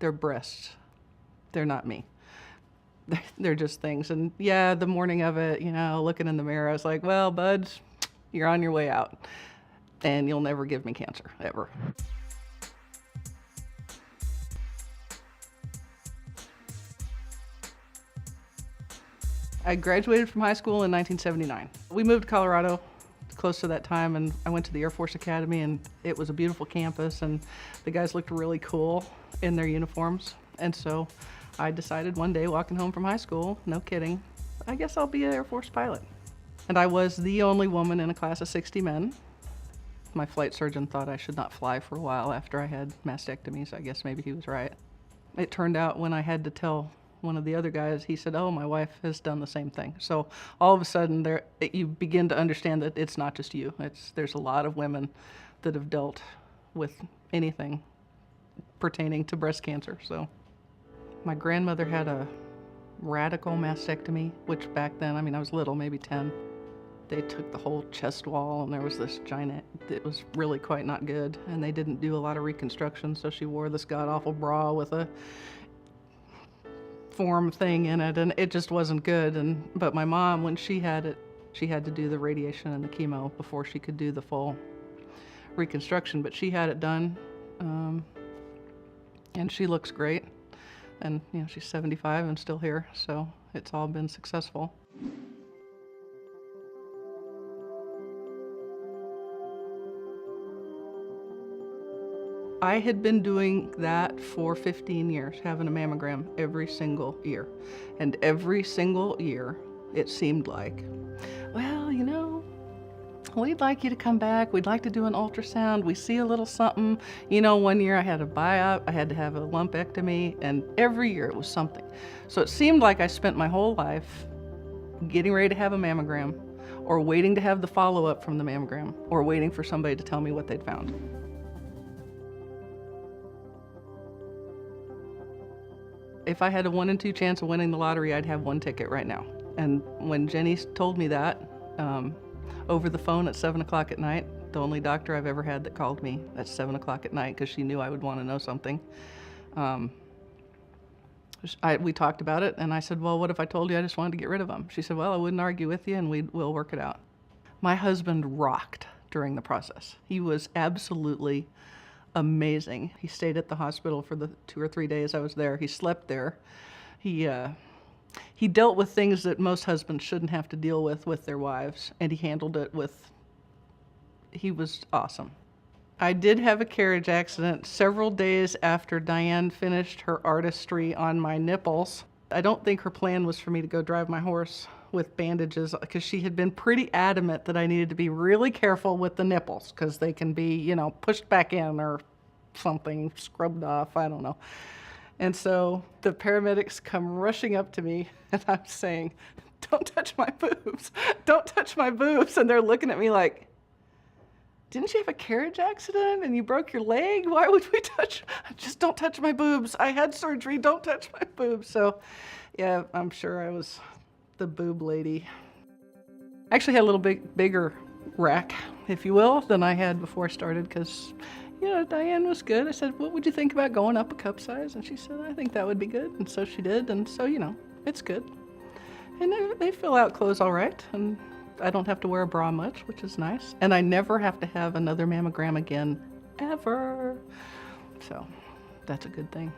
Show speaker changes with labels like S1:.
S1: They're breasts. They're not me. They're just things. And yeah, the morning of it, looking in the mirror, I was like, well, buds, you're on your way out. And you'll never give me cancer, ever. I graduated from high school in 1979. We moved to Colorado close to that time, and I went to the Air Force Academy, and it was a beautiful campus, and the guys looked really cool in their uniforms. And so I decided one day walking home from high school, no kidding, I guess I'll be an Air Force pilot. And I was the only woman in a class of 60 men. My flight surgeon thought I should not fly for a while after I had mastectomy, so I guess maybe he was right. It turned out when I had to tell one of the other guys, he said, oh, my wife has done the same thing. So all of a sudden you begin to understand that it's not just you. There's a lot of women that have dealt with anything pertaining to breast cancer. So my grandmother had a radical mastectomy, which back then, I was little, maybe 10. They took the whole chest wall, and there was this giant, it was really quite not good. And they didn't do a lot of reconstruction, so she wore this god-awful bra with a form thing in it, and it just wasn't good. But my mom, when she had it, she had to do the radiation and the chemo before she could do the full reconstruction. But she had it done, and she looks great. And she's 75 and still here, so it's all been successful. I had been doing that for 15 years, having a mammogram every single year. And every single year, it seemed like, well, we'd like you to come back. We'd like to do an ultrasound. We see a little something. 1 year I had a biopsy, I had to have a lumpectomy, and every year it was something. So it seemed like I spent my whole life getting ready to have a mammogram, or waiting to have the follow-up from the mammogram, or waiting for somebody to tell me what they'd found. If I had a 1 in 2 chance of winning the lottery, I'd have one ticket right now. And when Jenny told me that, over the phone at 7 o'clock at night, the only doctor I've ever had that called me at 7 o'clock at night because she knew I would want to know something, we talked about it, and I said, well, what if I told you I just wanted to get rid of them? She said, well, I wouldn't argue with you, and we'll work it out. My husband rocked during the process. He was absolutely amazing. He stayed at the hospital for the 2 or 3 days I was there. He slept there. He dealt with things that most husbands shouldn't have to deal with their wives, and he handled it he was awesome. I did have a carriage accident several days after Diane finished her artistry on my nipples. I don't think her plan was for me to go drive my horse with bandages, because she had been pretty adamant that I needed to be really careful with the nipples because they can be, pushed back in or something, scrubbed off, I don't know. And so the paramedics come rushing up to me, and I'm saying, don't touch my boobs, don't touch my boobs. And they're looking at me like, didn't you have a carriage accident and you broke your leg? Why would we touch? Just don't touch my boobs. I had surgery, don't touch my boobs. So yeah, I'm sure I was the boob lady. I actually had a little bigger rack, if you will, than I had before I started, because Diane was good. I said, what would you think about going up a cup size? And she said, I think that would be good. And so she did. And so, it's good. And they fill out clothes all right. And I don't have to wear a bra much, which is nice. And I never have to have another mammogram again, ever. So that's a good thing.